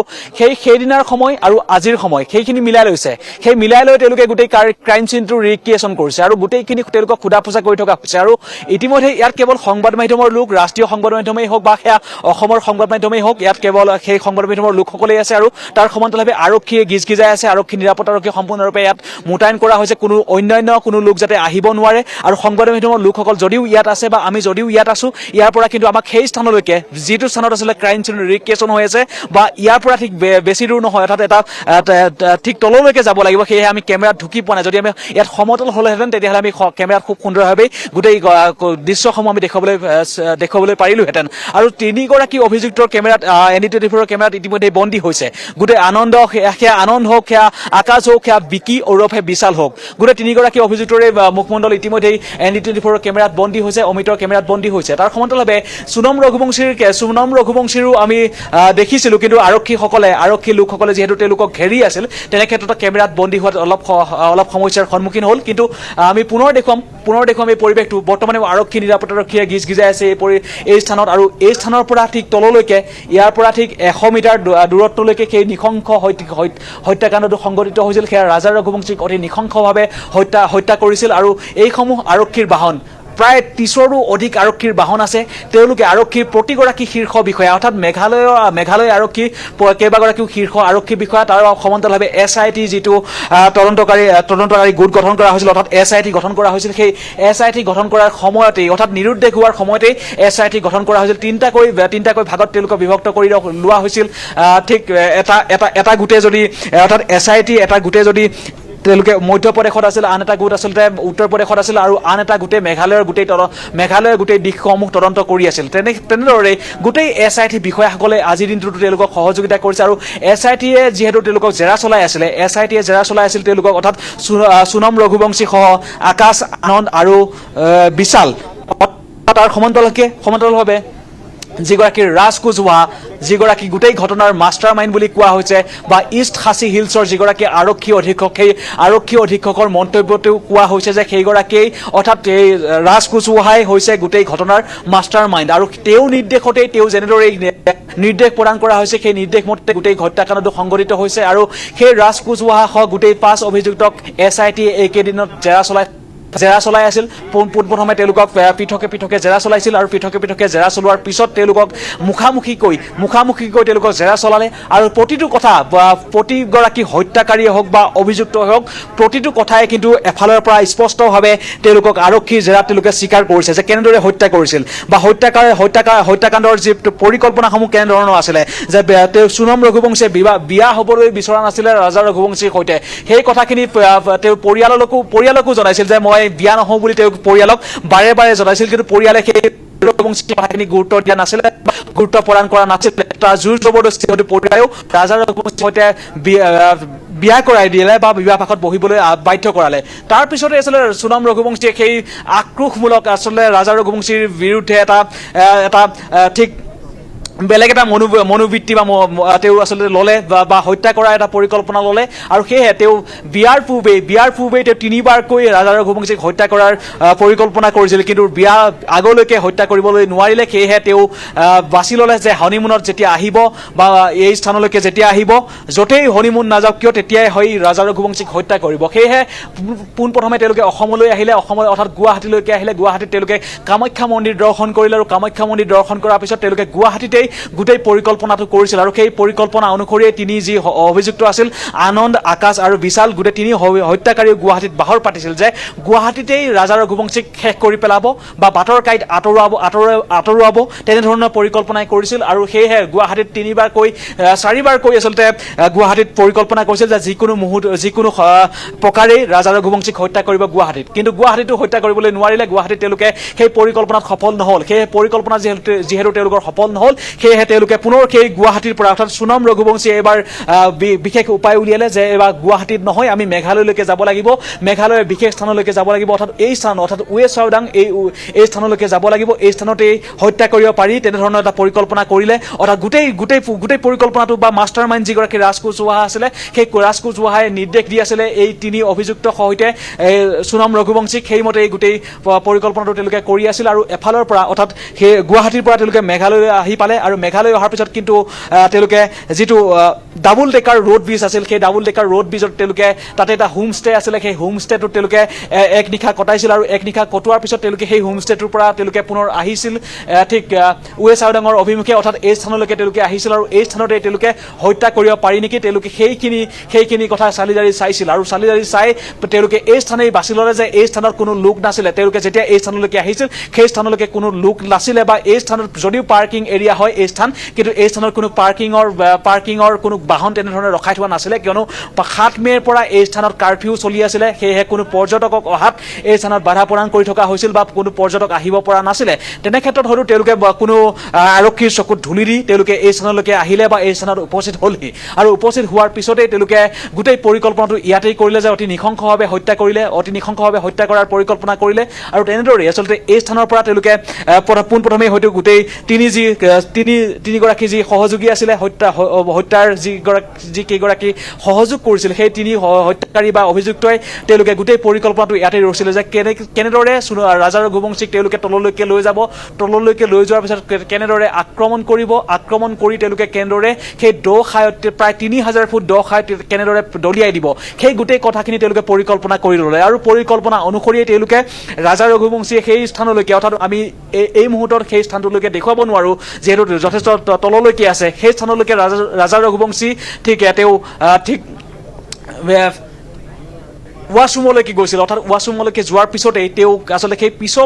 সেইদিনাৰ সময় আৰু আজিৰ সময় সেইখিনি মিলাই লৈছে সেই মিলাই লৈ তেওঁলোকে গোটেই ক্ৰাইম চিনটো ৰিক্ৰিয়েশ্যন কৰিছে আৰু গোটেইখিনি তেওঁলোকক সোধা পোছা কৰি থকা হৈছে আৰু ইতিমধ্যে ইয়াত কেৱল সংবাদ মাধ্যমৰ লোক ৰাষ্ট্ৰীয় সংবাদ মাধ্যমেই হওক বা সেয়া অসমৰ সংবাদ মাধ্যমেই হওক ইয়াত কেৱল সেই সংবাদ মাধ্যমৰ লোকসকলেই আছে আৰু তাৰ সমান্তৰালভাৱে আৰক্ষীয়ে গিজগিজাই আছে আৰক্ষী নিৰাপত্তাৰক্ষী সম্পূৰ্ণৰূপে ইয়াত মোতায়েন কৰা হৈছে অন্যান্য কোনো লোক যাতে আহিব নোৱাৰে আৰু সংবাদ মাধ্যমৰ লোকসকল যদিও ইয়াত আছে বা আমি যদিও ইয়াত আছোঁ ইয়াৰ পৰা কিন্তু আমাক সেই স্থানলৈকে যিটো স্থানত আচলতে ক্ৰাইম চিন ৰিক্ৰিয়েশ্যন হৈ আছে বা ইয়াৰ পৰা ঠিক বেছি দূৰ নহয় অৰ্থাৎ এটা ঠিক তললৈকে যাব লাগিব সেয়েহে আমি কেমেৰাত ঢুকি পোৱা নাই যদি আমি ইয়াত সমতল হ'লেহেঁতেন তেতিয়াহ'লে আমি কেমেৰাত খুব সুন্দৰভাৱে গোটেই দৃশ্যসমূহ আমি দেখুৱাবলৈ পাৰিলোহেঁতেন আৰু তিনিগৰাকী অভিযুক্তৰ কেমেৰাত ND24 কেমেৰাত ইতিমধ্যে বন্দী হৈছে গোটেই আনন্দ হওক সেয়া আকাশ হওক সেয়া বিকি ওৰফে বিশাল হওক গোটেই তিনিগৰাকী অভিযুক্তৰে মুখমণ্ডল ইতিমধ্যেই ND24 কেমেৰাত বন্দী হৈছে অমিতৰ কেমেৰাত বন্দী হৈছে তাৰ সমান্তৰালভাৱে সোনম ৰঘুবংশীৰো আমি দেখিছিলোঁ কিন্তু আৰক্ষী লোকসকলে যিহেতু তেওঁলোকক ঘেৰি আছিল তেনে ক্ষেত্ৰত কেমেৰাত বন্দী হোৱাত অলপ সমস্যাৰ সন্মুখীন হ'ল কিন্তু আমি পুনৰ দেখুৱাম এই পৰিৱেশটো বৰ্তমানে আৰক্ষী নিৰাপত্তাৰক্ষীয়ে গিজগিজাই আছে এই স্থানত আৰু এই স্থানৰ পৰা ঠিক তললৈকে ইয়াৰ পৰা ঠিক 100 মিটাৰ দূৰত্বলৈকে সেই নৃশংস হত্যাকাণ্ডটো সংঘটিত হৈছিল সেয়া ৰাজা ৰঘুবংশীক অতি নৃশংসভাৱে হত্যা কৰিছিল আৰু এইসমূহ আৰক্ষীৰ বাহন প্ৰায় 30ৰো অধিক আৰক্ষীৰ বাহন আছে তেওঁলোকে আৰক্ষীৰ প্ৰতিগৰাকী শীৰ্ষ বিষয়া অৰ্থাৎ মেঘালয় আৰক্ষী কেইবাগৰাকীও শীৰ্ষ আৰক্ষী বিষয়া তাৰ সমান্তৰালভাৱে SIT যিটো তদন্তকাৰী গোট গঠন কৰা হৈছিল অৰ্থাৎ SIT গঠন কৰা হৈছিল সেই SIT গঠন কৰাৰ সময়তেই অৰ্থাৎ নিৰুদ্দেশ হোৱাৰ সময়তেই SIT গঠন কৰা হৈছিল তিনিটাকৈ ভাগত তেওঁলোকক বিভক্ত কৰি লোৱা হৈছিল ঠিক এটা গোটে যদি অৰ্থাৎ SIT এটা গোটে যদি তেওঁলোকে মধ্যপ্ৰদেশত আছিল, আন এটা গোট আচলতে উত্তৰ প্ৰদেশত আছিল, আৰু আন এটা গোটেই মেঘালয়ৰ গোটেই দিশসমূহ তদন্ত কৰি আছিল। তেনেদৰে গোটেই SIT বিষয়াসকলে আজিৰ দিনটোতো তেওঁলোকক সহযোগিতা কৰিছে, আৰু SITয়ে যিহেতু তেওঁলোকক জেৰা চলাই আছিলে, তেওঁলোকক অৰ্থাৎ সোনম ৰঘুবংশী সহ আকাশ, আনন্দ আৰু বিশাল, তাৰ সমান্তৰালভাৱে যিগৰাকী ৰাজ কুজৱাহা, যিগৰাকী গোটেই ঘটনাৰ মাষ্টাৰ মাইণ্ড বুলি কোৱা হৈছে, বা ইষ্ট খাচী হিলছৰ যিগৰাকী আৰক্ষী অধীক্ষক, সেই আৰক্ষী অধীক্ষকৰ মন্তব্যতেও কোৱা হৈছে যে সেইগৰাকীয়ে অৰ্থাৎ এই ৰাজ কুজৱাহাই হৈছে গোটেই ঘটনাৰ মাষ্টাৰ মাইণ্ড, আৰু তেওঁৰ নিৰ্দেশতেই তেওঁ যেনেদৰে নিৰ্দেশ প্ৰদান কৰা হৈছে সেই নিৰ্দেশ মতে গোটেই হত্যাকাণ্ডটো সংঘটিত হৈছে, আৰু সেই ৰাজ কুজৱাহা সহ গোটেই 5 অভিযুক্তক SITয়ে এইকেইদিনত জেৰা চলাই আছিল। পোনপ্ৰথমে তেওঁলোকক পৃথকে জেৰা চলাইছিল, আৰু পৃথকে জেৰা চলোৱাৰ পিছত তেওঁলোকক মুখামুখিকৈ তেওঁলোকক জেৰা চলালে, আৰু প্ৰতিটো কথা বা প্ৰতিগৰাকী হত্যাকাৰীয়ে হওক বা অভিযুক্তই হওক প্ৰতিটো কথাই কিন্তু এফালৰ পৰা স্পষ্টভাৱে তেওঁলোকক আৰক্ষীৰ জেৰাত তেওঁলোকে স্বীকাৰ কৰিছে যে কেনেদৰে হত্যা কৰিছিল, বা হত্যাকাণ্ডৰ যি পৰিকল্পনাসমূহ কেনেধৰণৰ আছিলে, যে তেওঁ সোনম ৰঘুবংশীয়ে বিয়া হ'বলৈ বিচৰা নাছিলে ৰাজা ৰঘুবংশীৰ সৈতে, সেই কথাখিনি তেওঁ পৰিয়ালকো জনাইছিল যে মই বিয়া নহওঁ বুলি তেওঁ পৰিয়ালক বাৰে বাৰে জনাইছিল, কিন্তু পৰিয়ালে সেই কথাখিনি গুৰুত্ব দিয়া নাছিলে, গুৰুত্ব প্ৰদান কৰা নাছিলে। তাৰ জোৰ জবৰদস্তি হয়তো পৰিয়ালেও ৰাজা ৰঘুবংশীৰ সৈতে বিয়া কৰাই দিলে বা বিবাহ পাশত বহিবলৈ বাধ্য কৰালে। তাৰপিছতে আচলতে সোনম ৰঘুবংশীয়ে সেই আক্ৰোশমূলক আচলতে ৰাজা ৰঘুবংশীৰ বিৰুদ্ধে এটা ঠিক বেলেগ এটা মনোবৃত্তি বা তেওঁ আচলতে ল'লে বা হত্যা কৰাৰ এটা পৰিকল্পনা ল'লে, আৰু সেয়েহে তেওঁ বিয়াৰ পূৰ্বেই তেওঁ 3বাৰকৈ ৰাজা ৰঘুবংশীক হত্যা কৰাৰ পৰিকল্পনা কৰিছিল, কিন্তু বিয়া আগলৈকে হত্যা কৰিবলৈ নোৱাৰিলে। সেয়েহে তেওঁ বাছি ল'লে যে হনিমুনত যেতিয়া আহিব বা এই স্থানলৈকে যেতিয়া আহিব, য'তেই হনিমুন নাযাওক কিয় তেতিয়াই হয় ৰাজা ৰঘুবংশীক হত্যা কৰিব। সেয়েহে পোনপ্ৰথমে তেওঁলোকে অসমলৈ আহিলে, অৰ্থাৎ গুৱাহাটীলৈকে আহিলে। গুৱাহাটীত তেওঁলোকে কামাখ্যা মন্দিৰ দৰ্শন কৰিলে, আৰু কামাখ্যা মন্দিৰ দৰ্শন কৰাৰ পিছত তেওঁলোকে গুৱাহাটীতেই গোটেই পৰিকল্পনাটো কৰিছিল, আৰু সেই পৰিকল্পনা অনুসৰিয়ে তিনি যি অভিযুক্ত আছিল আনন্দ, আকাশ আৰু বিশাল, গোটেই তিনি হত্যাকাৰীয়ে গুৱাহাটীত বাহৰ পাতিছিল যে গুৱাহাটীতেই ৰাজা ৰঘুবংশীক শেষ কৰি পেলাব বা বাটৰ কাইত আঁতৰোৱাব, তেনেধৰণৰ পৰিকল্পনাই কৰিছিল। আৰু সেয়েহে গুৱাহাটীত 4বাৰকৈ আচলতে গুৱাহাটীত পৰিকল্পনা কৰিছিল যে যিকোনো প্ৰকাৰেই ৰাজা ৰঘুবংশীক হত্যা কৰিব গুৱাহাটীত, কিন্তু গুৱাহাটীতো হত্যা কৰিবলৈ নোৱাৰিলে। গুৱাহাটীত তেওঁলোকে সেই পৰিকল্পনাত সফল নহ'ল। সেই পৰিকল্পনা যিহেতু তেওঁলোকৰ সফল নহ'ল, সেয়েহে তেওঁলোকে পুনৰ সেই গুৱাহাটীৰ পৰা অৰ্থাৎ সোনম ৰঘুবংশীয়ে এইবাৰ বিশেষ উপায় উলিয়ালে যে এইবাৰ গুৱাহাটীত নহয়, আমি মেঘালয়লৈকে যাব লাগিব, মেঘালয়ৰ বিশেষ স্থানলৈকে যাব লাগিব, অৰ্থাৎ ৱেষ্ট চাওদাং এই স্থানলৈকে যাব লাগিব, এই স্থানতেই হত্যা কৰিব পাৰি, তেনেধৰণৰ এটা পৰিকল্পনা কৰিলে। অৰ্থাৎ গোটেই পৰিকল্পনাটো বা মাষ্টাৰ মাইণ্ড যিগৰাকী ৰাজ কুজৱাহা আছিলে, সেই ৰাজ কুজৱাহাই নিৰ্দেশ দি আছিলে এই 3 অভিযুক্ত সৈতে সোনম ৰঘুবংশীক, সেইমতে এই গোটেই পৰিকল্পনাটো তেওঁলোকে কৰি আছিল। আৰু এফালৰ পৰা অৰ্থাৎ সেই গুৱাহাটীৰ পৰা তেওঁলোকে মেঘালয়লৈ আহি পালে, আৰু মেঘালয় অহাৰ পিছত কিন্তু তেওঁলোকে যিটো ডাবল ডেকাৰ ৰোড ব্ৰিজ আছিল, সেই ডাবল ডেকাৰ ৰোড ব্ৰিজত তেওঁলোকে তাতে এটা হোমষ্টে আছিলে, সেই হোমষ্টেটোত তেওঁলোকে এক নিশা কটাইছিল, আৰু এক নিশা কটোৱাৰ পিছত তেওঁলোকে সেই হোমষ্টেটোৰ পৰা তেওঁলোকে পুনৰ আহিছিল ঠিক ৱেষ্ট চাওদাঙৰ অভিমুখে, অৰ্থাৎ এই স্থানলৈকে তেওঁলোকে আহিছিল, আৰু এই স্থানতে তেওঁলোকে হত্যা কৰিব পাৰি নেকি তেওঁলোকে সেইখিনি কথা চালি জাৰি চাইছিল, আৰু চালি জাৰি চাই তেওঁলোকে এই স্থানেই বাছি ল'লে যে এই স্থানত কোনো লোক নাছিলে। তেওঁলোকে যেতিয়া এই স্থানলৈকে আহিছিল সেই স্থানলৈকে কোনো লোক নাছিলে, বা এই স্থানত যদিও পাৰ্কিং এৰিয়া হয় এই স্থান, কিন্তু এই স্থানত কোনো পাৰ্কিঙৰ কোনো বাহন তেনেধৰণে ৰখাই থোৱা নাছিলে, কিয়নো 7 মে'ৰ পৰা এই স্থানত কাৰফিউ চলি আছিলে। সেয়েহে কোনো পৰ্যটকক অহাত এই স্থানত বাধা প্ৰদান কৰি থকা হৈছিল, বা কোনো পৰ্যটক আহিব পৰা নাছিলে। তেনে ক্ষেত্ৰত হয়তো তেওঁলোকে কোনো আৰক্ষীৰ চকুত ধূলি দি তেওঁলোকে এই স্থানলৈকে আহিলে বা এই স্থানত উপস্থিত হ'লহি, আৰু উপস্থিত হোৱাৰ পিছতেই তেওঁলোকে গোটেই পৰিকল্পনাটো ইয়াতেই কৰিলে যে অতি নৃশংসভাৱে হত্যা কৰাৰ পৰিকল্পনা কৰিলে। আৰু তেনেদৰেই আচলতে এই স্থানৰ পৰা তেওঁলোকে পোনপ্ৰথমে হয়তো গোটেই তিনিগৰাকী যি সহযোগী আছিলে, হত্যাৰ যিকেইগৰাকী সহযোগ কৰিছিল, সেই 3 হত্যাকাৰী বা অভিযুক্তই তেওঁলোকে গোটেই পৰিকল্পনাটো ইয়াতে ৰচিলে যে কেনেদৰে ৰাজা ৰঘুবংশীক তেওঁলোকে তললৈকে লৈ যাব, তললৈকে লৈ যোৱাৰ পিছত কেনেদৰে আক্ৰমণ কৰি তেওঁলোকে কেনেদৰে সেই খায়ত প্ৰায় 3000 ফুট খায়ত কেনেদৰে দলিয়াই দিব, সেই গোটেই কথাখিনি তেওঁলোকে পৰিকল্পনা কৰি ল'লে। আৰু পৰিকল্পনা অনুসৰিয়ে তেওঁলোকে ৰাজা ৰঘুবংশীয়ে সেই স্থানলৈকে, অৰ্থাৎ আমি এই মুহূৰ্তত সেই স্থানটোলৈকে দেখুৱাব নোৱাৰোঁ যিহেতু যথেষ্ট তললৈকে আছে, সেই স্থানলৈকে ৰাজা ৰঘুবংশী তেওঁ ৱাছৰুমলৈকে গৈছিল। অৰ্থাৎ ৱাছৰুমলৈকে যোৱাৰ পিছতেই তেওঁ আচলতে সেই পিছৰ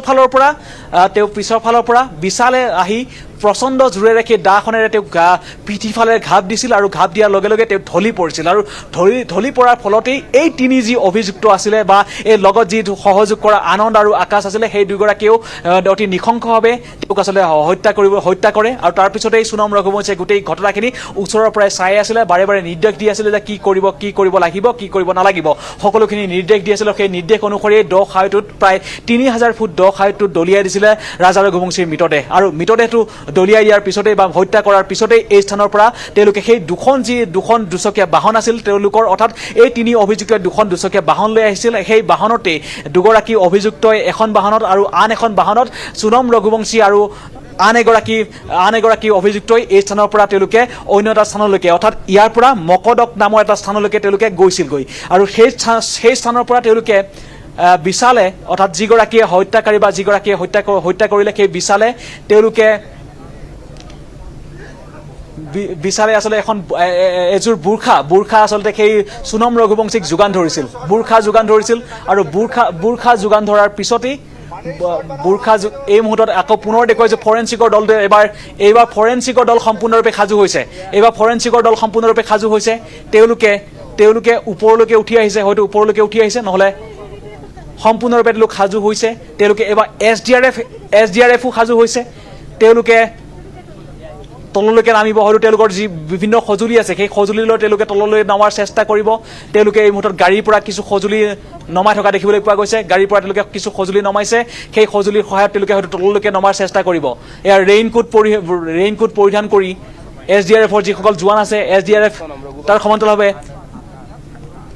ফালৰ পৰা বিশালে আহি প্ৰচণ্ড জোৰেৰে সেই দাখনেৰে তেওঁক পিঠিফালে ঘাপ দিছিল আৰু ঘাপ দিয়াৰ লগে লগে তেওঁ ঢলি পৰিছিল আৰু ঢলি পৰাৰ ফলতেই এই তিনি যি অভিযুক্ত আছিলে বা এই লগত যি সহযোগ কৰা আনন্দ আৰু আকাশ আছিলে সেই দুয়োগৰাকীয়েও অতি নৃশংসভাৱে তেওঁক আচলতে হত্যা কৰে আৰু তাৰপিছতেই সোণম ৰঘুবংশীয়ে গোটেই ঘটনাখিনি ওচৰৰ পৰাই চাই আছিলে বাৰে বাৰে নিৰ্দেশ দি আছিলে যে কি কৰিব লাগিব কি কৰিব নালাগিব সকলোখিনি নিৰ্দেশ দি আছিলে সেই নিৰ্দেশ অনুসৰি দ খাৱৈটোত প্ৰায় 3000 ফুট দ খাৱৈটোত দলিয়াই দিছিলে ৰাজা ৰঘুবংশীৰ মৃতদেহ আৰু মৃতদেহটো দলিয়াই দিয়াৰ পিছতেই বা হত্যা কৰাৰ পিছতেই এই স্থানৰ পৰা তেওঁলোকে সেই দুখন দুচকীয়া বাহন আছিল তেওঁলোকৰ অৰ্থাৎ এই তিনি অভিযুক্তই দুখন দুচকীয়া বাহন লৈ আহিছিল সেই বাহনতে দুগৰাকী অভিযুক্তই এখন বাহনত আৰু আন এখন বাহনত সোণম ৰঘুবংশী আৰু আন এগৰাকী অভিযুক্তই এই স্থানৰ পৰা তেওঁলোকে অন্য এটা স্থানলৈকে অৰ্থাৎ ইয়াৰ পৰা মকদক নামৰ এটা স্থানলৈকে তেওঁলোকে গৈছিলগৈ আৰু সেই স্থানৰ পৰা তেওঁলোকে বিশালে অৰ্থাৎ যিগৰাকীয়ে হত্যাকাৰী বা যিগৰাকীয়ে হত্যা কৰিলে সেই বিশালে আচলতে এখন এযোৰ বুৰ্খা আচলতে সেই সোণম ৰঘুবংশীক যোগান ধৰিছিল আৰু বুৰ্খা যোগান ধৰাৰ পিছতেই এই মুহূৰ্তত আকৌ পুনৰ দেখুৱাইছে ফৰেঞ্চিকৰ দলটোৱে এইবাৰ ফৰেঞ্চিকৰ দল সম্পূৰ্ণৰূপে সাজু হৈছে তেওঁলোকে ওপৰলৈকে উঠি আহিছে হয়তো ওপৰলৈকে উঠি আহিছে নহ'লে সম্পূৰ্ণৰূপে তেওঁলোক সাজু হৈছে তেওঁলোকে এইবাৰ SDRFও সাজু হৈছে তেওঁলোকে তললৈকে নামিব হয়তো তেওঁলোকৰ যি বিভিন্ন সঁজুলি আছে সেই সঁজুলি লৈ তেওঁলোকে তললৈ নামাৰ চেষ্টা কৰিব তেওঁলোকে এই মুহূৰ্তত গাড়ীৰ পৰা কিছু সঁজুলি নমাই থকা দেখিবলৈ পোৱা গৈছে গাড়ীৰ পৰা তেওঁলোকে কিছু সঁজুলি নমাইছে সেই সঁজুলিৰ সহায়ত তেওঁলোকে হয়তো তললৈকে নমাৰ চেষ্টা কৰিব এয়া ৰেইনকোট পৰিধান কৰি SDRFৰ যিসকল জোৱান আছে SDRF তাৰ সমান্তৰালভাৱে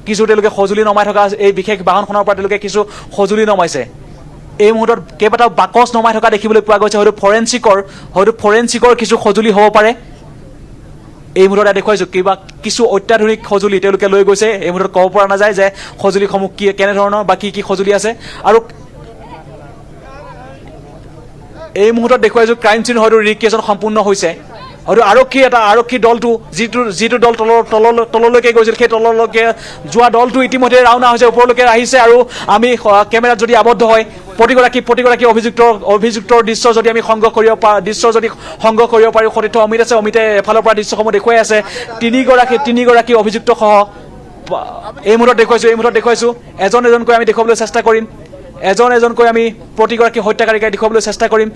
কিছু তেওঁলোকে সঁজুলি নমাই থকা এই বিশেষ বাহনখনৰ পৰা তেওঁলোকে কিছু সঁজুলি নমাইছে এই মুহূৰ্তত কেইবাটাও বাকচ নমাই থকা দেখিবলৈ পোৱা গৈছে হয়তো ফৰেঞ্চিকৰ কিছু সঁজুলি হ'ব পাৰে এই মুহূৰ্তত দেখুৱাইছোঁ কিছু অত্যাধুনিক সঁজুলি তেওঁলোকে লৈ গৈছে এই মুহূৰ্তত ক'ব পৰা নাযায় যে সঁজুলিসমূহ কেনেধৰণৰ বা কি সঁজুলি আছে আৰু এই মুহূৰ্তত দেখুৱাইছোঁ ক্ৰাইম চিন হয়তো ৰিক্ৰিয়েশ্যন সম্পূৰ্ণ হৈছে হয়তো আৰক্ষী দলটো যিটো দল তললৈকে গৈছিল সেই তললৈকে যোৱা দলটো ইতিমধ্যে ৰাওনা হৈছে ওপৰলৈকে আহিছে আৰু আমি কেমেৰাত যদি আবদ্ধ হয় প্ৰতিগৰাকী অভিযুক্তৰ দৃশ্য যদি আমি সংগ্ৰহ কৰিব পাৰোঁ সতীৰ্থ অমিত আছে অমিতে এফালৰ পৰা দৃশ্যসমূহ দেখুৱাই আছে তিনিগৰাকী অভিযুক্তসহ এই মুহূৰ্তত দেখুৱাইছোঁ এজনকৈ আমি দেখুৱাবলৈ চেষ্টা কৰিম এজনকৈ আমি প্ৰতিগৰাকী হত্যাকাৰীকে দেখুৱাবলৈ চেষ্টা কৰিম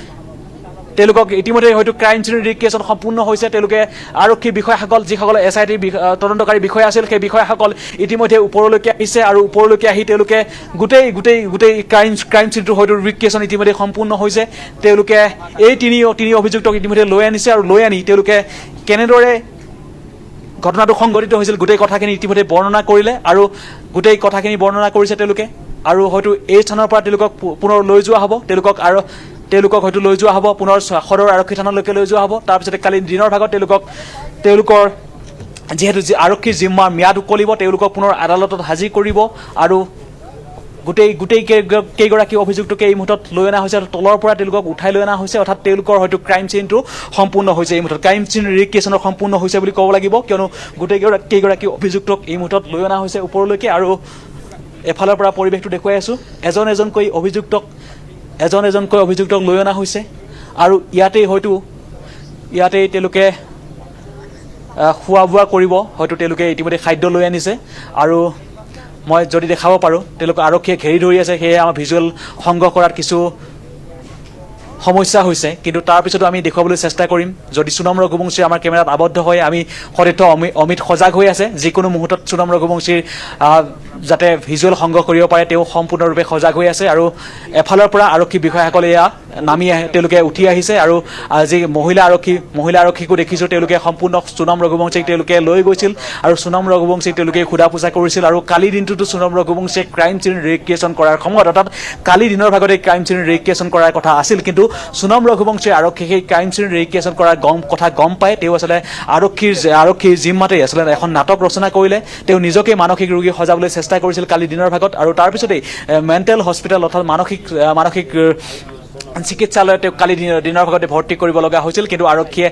তেওঁলোকক ইতিমধ্যে হয়তো ক্ৰাইম চিন ৰিক্ৰিয়েশ্যন সম্পূৰ্ণ হৈছে তেওঁলোকে আৰক্ষী বিষয়াসকল যিসকল SIT তদন্তকাৰী বিষয়া আছিল সেই বিষয়াসকল ইতিমধ্যে ওপৰলৈকে আহিছে আৰু ওপৰলৈকে আহি তেওঁলোকে গোটেই ক্ৰাইম চিনটো হয়তো ৰিক্ৰিয়েশ্যন ইতিমধ্যে সম্পূৰ্ণ হৈছে তেওঁলোকে এই তিনি অভিযুক্তক ইতিমধ্যে লৈ আনিছে আৰু লৈ আনি তেওঁলোকে কেনেদৰে ঘটনাটো সংঘটিত হৈছিল গোটেই কথাখিনি ইতিমধ্যে বৰ্ণনা কৰিলে আৰু গোটেই কথাখিনি বৰ্ণনা কৰিছে তেওঁলোকে আৰু হয়তো এই স্থানৰ পৰা তেওঁলোকক পুনৰ লৈ যোৱা হ'ব তেওঁলোকক হয়তো লৈ যোৱা হ'ব পুনৰ সদৰ আৰক্ষী থানালৈকে লৈ যোৱা হ'ব তাৰপিছতে কালি দিনৰ ভাগত তেওঁলোকৰ যিহেতু আৰক্ষীৰ জিম্মাৰ ম্যাদ উকলিব তেওঁলোকক পুনৰ আদালতত হাজিৰ কৰিব আৰু গোটেই কেইগৰাকী অভিযুক্তকে এই মুহূৰ্তত লৈ অনা হৈছে আৰু তলৰ পৰা তেওঁলোকক উঠাই লৈ অনা হৈছে অৰ্থাৎ তেওঁলোকৰ হয়তো ক্ৰাইম চিনটো সম্পূৰ্ণ হৈছে এই মুহূৰ্তত ক্ৰাইম চিন ৰিক্ৰিয়েশ্যনৰ সম্পূৰ্ণ হৈছে বুলি ক'ব লাগিব কিয়নো কেইগৰাকী অভিযুক্তক এই মুহূৰ্তত লৈ অনা হৈছে ওপৰলৈকে আৰু এফালৰ পৰা পৰিৱেশটো দেখুৱাই আছোঁ এজনকৈ অভিযুক্তক লৈ অনা হৈছে আৰু ইয়াতেই তেওঁলোকে খোৱা বোৱা কৰিব হয়তো তেওঁলোকে ইতিমধ্যে খাদ্য লৈ আনিছে আৰু মই যদি দেখাব পাৰোঁ তেওঁলোকে আৰক্ষীয়ে ঘেৰি ধৰি আছে সেয়ে আমাৰ ভিজুৱেল সংগ্ৰহ কৰাত কিছু সমস্যা হৈছে কিন্তু তাৰপিছতো আমি দেখুৱাবলৈ চেষ্টা কৰিম যদি সোণম ৰঘুবংশী আমাৰ কেমেৰাত আবদ্ধ হয় আমি সতীৰ্থ অমিত সজাগ হৈ আছে যিকোনো মুহূৰ্তত সোণম ৰঘুবংশীৰ যাতে ভিজুৱেল সংগ্ৰহ কৰিব পাৰে তেওঁ সম্পূৰ্ণৰূপে সজাগ হৈ আছে আৰু এফালৰ পৰা আৰক্ষী বিষয়াসকলে তেওঁলোকে উঠি আহিছে আৰু যি মহিলা আৰক্ষীকো দেখিছোঁ তেওঁলোকে সম্পূৰ্ণ সোণম ৰঘুবংশীক তেওঁলোকে লৈ গৈছিল আৰু সোণম ৰঘুবংশীক তেওঁলোকে সোধা পোছা কৰিছিল আৰু কালি দিনটোতো সোণম ৰঘুবংশীয়ে ক্ৰাইম চিন ৰিক্ৰিয়েশ্যন কৰাৰ সময়ত অৰ্থাৎ কালি দিনৰ ভাগতে ক্ৰাইম চিন ৰিক্ৰিয়েশ্যন কৰাৰ কথা আছিল কিন্তু সোণম ৰঘুবংশীয়ে আৰক্ষীক সেই ক্ৰাইম চিন ৰিক্ৰিয়েশ্যন কৰাৰ কথা গম পায় তেওঁ আচলতে আৰক্ষীৰ জিম্মাতেই আচলতে এখন নাটক ৰচনা কৰিলে তেওঁ নিজকে মানসিক ৰোগী সজাবলৈ চেষ্টা কৰিছিল কালি দিনৰ ভাগত আৰু তাৰপিছতেই মেণ্টেল হস্পিটেল অৰ্থাৎ মানসিক চিকিৎসালয়ত তেওঁক কালি দিনৰ ভাগতে ভৰ্তি কৰিব লগা হৈছিল, কিন্তু আৰক্ষীয়ে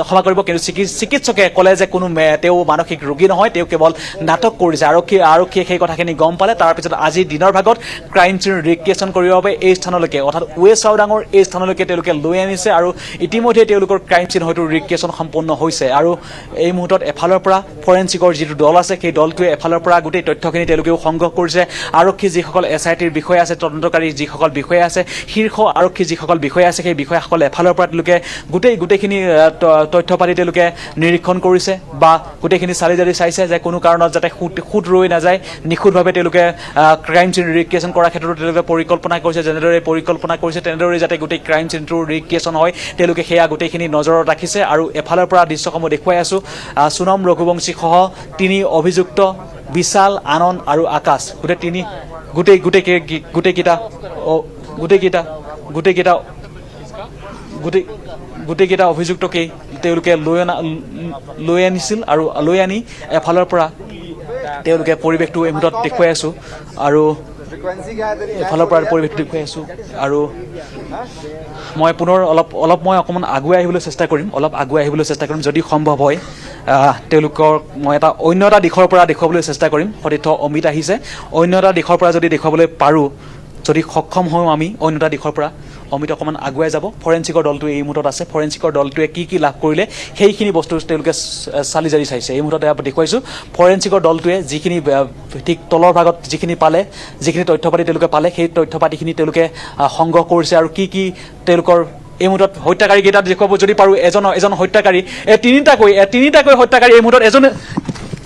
ক্ষমা কৰিব, কিন্তু চিকিৎসকে ক'লে যে কোনো তেওঁ মানসিক ৰোগী নহয়, তেওঁ কেৱল নাটক কৰিছে। আৰক্ষীয়ে সেই কথাখিনি গম পালে। তাৰপিছত আজি দিনৰ ভাগত ক্ৰাইম চিন ৰিক্ৰিয়েশ্যন কৰিবৰ বাবে এই স্থানলৈকে অৰ্থাৎ ৱেষ্ট চাওডাঙৰ এই স্থানলৈকে তেওঁলোকে লৈ আনিছে, আৰু ইতিমধ্যে তেওঁলোকৰ ক্ৰাইম চিন হয়তো ৰিক্ৰিয়েশ্যন সম্পূৰ্ণ হৈছে। আৰু এই মুহূৰ্তত এফালৰ পৰা ফৰেঞ্চিকৰ যিটো দল আছে, সেই দলটোৱে এফালৰ পৰা গোটেই তথ্যখিনি তেওঁলোকেও সংগ্ৰহ কৰিছে। আৰক্ষী যিসকল SITৰ বিষয়া আছে, তদন্তকাৰী যিসকল বিষয়া আছে, শীৰ্ষ আৰক্ষী যিসকল বিষয়া আছে, সেই বিষয়াসকলে এফালৰ পৰা তেওঁলোকে গোটেইখিনি তথ্য পাতি তেওঁলোকে নিৰীক্ষণ কৰিছে বা গোটেইখিনি চালি জাৰি চাইছে যে কোনো কাৰণত যাতে খুঁত ৰৈ নাযায়। নিখুঁতভাৱে তেওঁলোকে ক্ৰাইম চিন ৰিক্ৰিয়েশ্যন কৰাৰ ক্ষেত্ৰতো তেওঁলোকে পৰিকল্পনা কৰিছে, যেনেদৰে পৰিকল্পনা কৰিছে তেনেদৰে যাতে গোটেই ক্ৰাইম চিনটোৰ ৰিক্ৰিয়েশ্যন হয়, তেওঁলোকে সেয়া গোটেইখিনি নজৰত ৰাখিছে। আৰু এফালৰ পৰা দৃশ্যসমূহ দেখুৱাই আছোঁ, সোণম ৰঘুবংশীসহ 3 অভিযুক্ত বিশাল, আনন্দ আৰু আকাশ, গোটেইকেইটা অভিযুক্তকেই তেওঁলোকে লৈ আনিছিল। আৰু লৈ আনি এফালৰ পৰা তেওঁলোকে পৰিৱেশটো এই মুহূৰ্তত দেখুৱাই আছোঁ, আৰু এফালৰ পৰা পৰিৱেশটো দেখুৱাই আছোঁ। আৰু মই পুনৰ অলপ মই অকণমান আগুৱাই আহিবলৈ চেষ্টা কৰিম, যদি সম্ভৱ হয়। তেওঁলোকৰ মই অন্য এটা দিশৰ পৰা দেখুৱাবলৈ চেষ্টা কৰিম। সতীৰ্থ অমিত আহিছে, অন্য এটা দিশৰ পৰা যদি দেখুৱাবলৈ পাৰোঁ, যদি সক্ষম হওঁ আমি অন্য এটা দিশৰ পৰা, অমিত অকণমান আগুৱাই যাব। ফৰেঞ্চিকৰ দলটোৱে এই মুহূৰ্তত আছে, ফৰেঞ্চিকৰ দলটোৱে কি লাভ কৰিলে সেইখিনি বস্তু তেওঁলোকে চালি জাৰি চাইছে। এই মুহূৰ্তত দেখুৱাইছোঁ ফৰেঞ্চিকৰ দলটোৱে যিখিনি ঠিক তলৰ ভাগত যিখিনি তথ্য পাতি তেওঁলোকে পালে, সেই তথ্য পাতিখিনি তেওঁলোকে সংগ্ৰহ কৰিছে। আৰু কি তেওঁলোকৰ এই মুহূৰ্তত হত্যাকাৰীকেইটা দেখুৱাব যদি পাৰোঁ। এজন হত্যাকাৰী, তিনিটাকৈ হত্যাকাৰী এই মুহূৰ্তত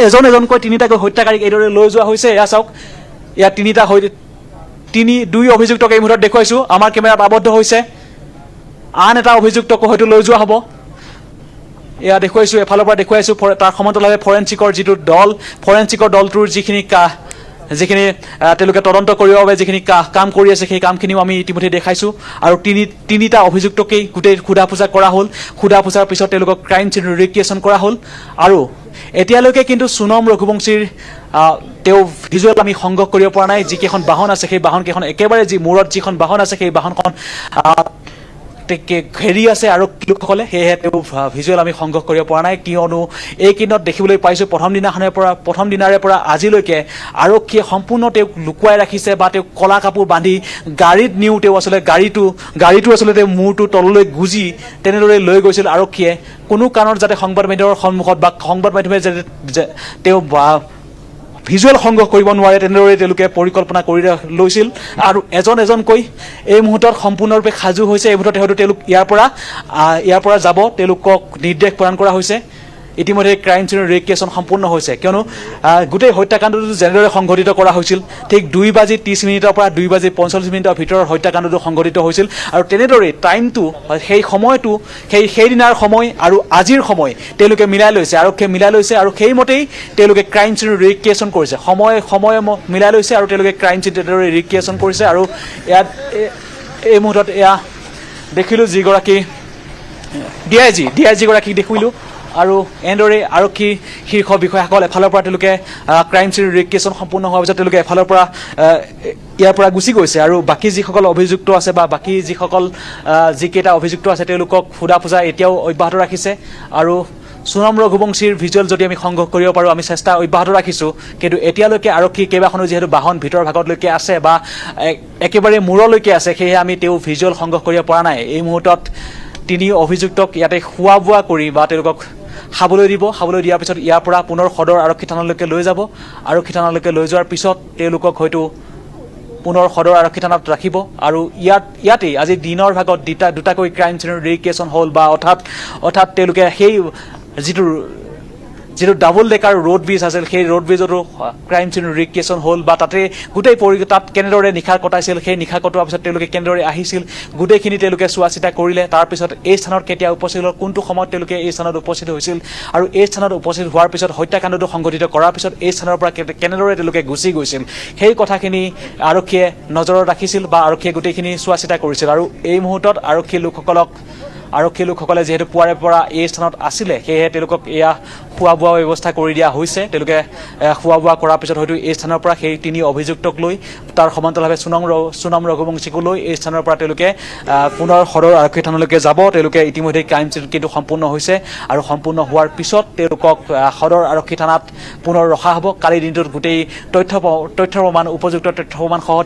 এজনকৈ তিনিটাকৈ হত্যাকাৰীক এইদৰে লৈ যোৱা হৈছে। এয়া চাওক, ইয়াত দুই অভিযুক্তক এই মুহূৰ্তত দেখুৱাইছোঁ, আমাৰ কেমেৰাত আবদ্ধ হৈছে। আন এটা অভিযুক্তকো হয়তো লৈ যোৱা হ'ব। এয়া দেখুৱাইছোঁ, এফালৰ পৰা দেখুৱাইছোঁ। তাৰ সমান্তৰালভাৱে ফৰেঞ্চিকৰ যিটো দল, ফৰেঞ্চিকৰ দলটোৰ যিখিনি তেওঁলোকে তদন্ত কৰিবৰ বাবে যিখিনি কাম কৰি আছে, সেই কামখিনিও আমি ইতিমধ্যে দেখাইছোঁ। আৰু তিনিটা অভিযুক্তকেই গোটেই সোধা পোছা কৰা হ'ল। সোধা পোছাৰ পিছত তেওঁলোকক ক্ৰাইম চিন ৰিক্ৰিয়েশ্যন কৰা হ'ল। আৰু এতিয়ালৈকে কিন্তু সোণম ৰঘুবংশীৰ তেওঁ ভিজুৱেল আমি সংগ্ৰহ কৰিব পৰা নাই। যিকেইখন বাহন আছে, সেই বাহনকেইখন একেবাৰে মূৰত যিখন বাহন আছে, সেই বাহনখন ঘেৰি আছে আৰু লোকসকলে, সেয়েহে তেওঁ ভিজুৱেল আমি সংগ্ৰহ কৰিব পৰা নাই। কিয়নো এইকেইদিনত দেখিবলৈ পাইছোঁ প্ৰথম দিনাৰে পৰা আজিলৈকে আৰক্ষীয়ে সম্পূৰ্ণ তেওঁক লুকুৱাই ৰাখিছে, বা তেওঁক ক'লা কাপোৰ বান্ধি গাড়ীত নিওঁ, তেওঁ আচলতে গাড়ীটো আচলতে মূৰটো তললৈ গুজি তেনেদৰে লৈ গৈছিল আৰক্ষীয়ে। কোনো কাৰণত যাতে সংবাদ মাধ্যমৰ সন্মুখত বা সংবাদ মাধ্যমে যাতে তেওঁ ভিজুৱেল সংগ্ৰহ কৰিব নোৱাৰে, তেনেদৰে তেওঁলোকে পৰিকল্পনা কৰি লৈছিল। আৰু এজনকৈ এই মুহূৰ্তত সম্পূৰ্ণৰূপে সাজু হৈছে। এই মুহূৰ্তত হয়তো তেওঁলোক ইয়াৰ পৰা যাব, তেওঁলোকক নিৰ্দেশ প্ৰদান কৰা হৈছে। ইতিমধ্যে ক্ৰাইম চিনৰ ৰিক্ৰিয়েশ্যন সম্পূৰ্ণ হৈছে, কিয়নো গোটেই হত্যাকাণ্ডটো যেনেদৰে সংঘটিত কৰা হৈছিল, ঠিক 2:30 পৰা 2:45 ভিতৰত হত্যাকাণ্ডটো সংঘটিত হৈছিল। আৰু তেনেদৰেই টাইমটো, সেই সময়টো, সেইদিনাৰ সময় আৰু আজিৰ সময় তেওঁলোকে মিলাই লৈছে, আৰক্ষীয়ে মিলাই লৈছে। আৰু সেইমতেই তেওঁলোকে ক্ৰাইম চিন ৰিক্ৰিয়েশ্যন কৰিছে, সময় মিলাই লৈছে, আৰু তেওঁলোকে ক্ৰাইম চিন তেনেদৰে ৰিক্ৰিয়েশ্যন কৰিছে। আৰু ইয়াত এই মুহূৰ্তত এয়া দেখিলোঁ যিগৰাকী DIG-গৰাকীক দেখিলোঁ। আৰু এনেদৰে আৰক্ষী শীৰ্ষ বিষয়াসকল এফালৰ পৰা তেওঁলোকে ক্ৰাইম চিন ৰিক্ৰিয়েশ্যন সম্পূৰ্ণ হোৱাৰ পিছত তেওঁলোকে এফালৰ পৰা ইয়াৰ পৰা গুচি গৈছে। আৰু বাকী যিসকল অভিযুক্ত আছে, বা বাকী যিকেইটা অভিযুক্ত আছে, তেওঁলোকক সোধা পোছা এতিয়াও অব্যাহত ৰাখিছে। আৰু সোণম ৰঘুবংশীৰ ভিজুৱেল যদি আমি সংগ্ৰহ কৰিব পাৰোঁ, আমি চেষ্টা অব্যাহত ৰাখিছোঁ। কিন্তু এতিয়ালৈকে আৰক্ষী কেইবাখনো যিহেতু বাহন ভিতৰ ভাগলৈকে আছে, বা একেবাৰে মূৰলৈকে আছে, সেয়েহে আমি তেওঁ ভিজুৱেল সংগ্ৰহ কৰিব পৰা নাই। এই মুহূৰ্তত 3 অভিযুক্তক ইয়াতে খোৱা বোৱা কৰি বা তেওঁলোকক খাবলৈ দিয়াৰ পিছত ইয়াৰ পৰা পুনৰ সদৰ আৰক্ষী থানালৈকে লৈ যাব। আৰক্ষী থানালৈকে লৈ যোৱাৰ পিছত তেওঁলোকক হয়তো পুনৰ সদৰ আৰক্ষী থানাত ৰাখিব। আৰু ইয়াতেই আজি দিনৰ ভাগত দুটাকৈ ক্ৰাইম চিনৰ ৰিক্ৰিয়েশ্যন হ'ল, বা অৰ্থাৎ তেওঁলোকে সেই যিটো ডাবল ডেকাৰ ৰোড ব্ৰিজ আছিল, সেই ৰোড ব্ৰিজতো ক্ৰাইম চিন ৰিক্ৰিয়েশ্যন হ'ল, বা তাতে তাত কেনেদৰে নিশা কটাইছিল, সেই নিশা কটোৱাৰ পিছত তেওঁলোকে কেনেদৰে আহিছিল, গোটেইখিনি তেওঁলোকে চোৱা চিতা কৰিলে। তাৰপিছত এই স্থানত কেতিয়া উপস্থিত হ'ল, কোনটো সময়ত তেওঁলোকে এই স্থানত উপস্থিত হৈছিল, আৰু এই স্থানত উপস্থিত হোৱাৰ পিছত হত্যাকাণ্ডটো সংঘটিত কৰাৰ পিছত এই স্থানৰ পৰা কেনেদৰে তেওঁলোকে গুচি গৈছিল, সেই কথাখিনি আৰক্ষীয়ে নজৰত ৰাখিছিল, বা আৰক্ষীয়ে গোটেইখিনি চোৱা চিতা কৰিছিল। আৰু এই মুহূৰ্তত আৰক্ষী লোকসকলে যিহেতু পুৱাৰে পৰা এই স্থানত আছিলে, সেয়েহে তেওঁলোকক এয়া খোৱা বোৱা ব্যৱস্থা কৰি দিয়া হৈছে তেওঁলোকে খোৱা বোৱা কৰাৰ পিছত হয়তো এই স্থানৰ পৰা সেই 3 অভিযুক্তক লৈ তাৰ সমান্তৰালভাৱে সোণম ৰঘুবংশীকো লৈ এই স্থানৰ পৰা তেওঁলোকে পুনৰ সদৰ আৰক্ষী থানালৈকে যাব তেওঁলোকে ইতিমধ্যে ক্ৰাইম চিন কিন্তু সম্পূৰ্ণ হৈছে আৰু সম্পূৰ্ণ হোৱাৰ পিছত তেওঁলোকক সদৰ আৰক্ষী থানাত পুনৰ ৰখা হ'ব কালিৰ দিনটোত গোটেই তথ্য প্ৰমাণ উপযুক্ত তথ্য প্ৰমাণ সহ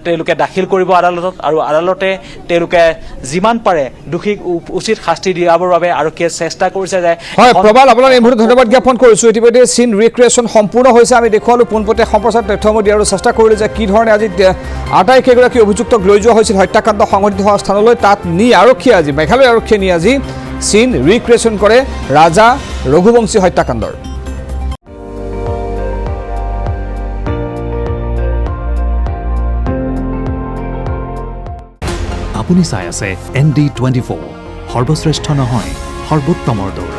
তেওঁলোকে দাখিল কৰিব আদালতত আৰু আদালতে তেওঁলোকে যিমান পাৰে দোষীক উচিত শাস্তি দিয়াবৰ বাবে আৰক্ষীয়ে চেষ্টা কৰিছে যে হয় প্ৰবাল আপোনাক এই মুহূৰ্তত ধন্যবাদ জ্ঞাপন কৰিছোঁ ইতিমধ্যে চিন ৰিক্ৰিয়েশ্যন সম্পূৰ্ণ হৈছে আমি দেখুৱালোঁ পোনপটীয়া সম্প্ৰচাৰ তথ্যসমূহ দিয়াৰ চেষ্টা কৰিলোঁ যে কি ধৰণে আজি আটাইকেইগৰাকী অভিযুক্তক লৈ যোৱা হৈছিল হত্যাকাণ্ড সংঘটিত হোৱা স্থানলৈ তাত নি আৰক্ষীয়ে আজি মেঘালয় আৰক্ষীয়ে নি আজি চিন ৰিক্ৰিয়েশ্যন কৰে ৰাজা ৰঘুবংশী হত্যাকাণ্ডৰ আপুনি চাই আছে ND24 সৰ্বশ্ৰেষ্ঠ নহয় সৰ্বোত্তমৰ দৌৰ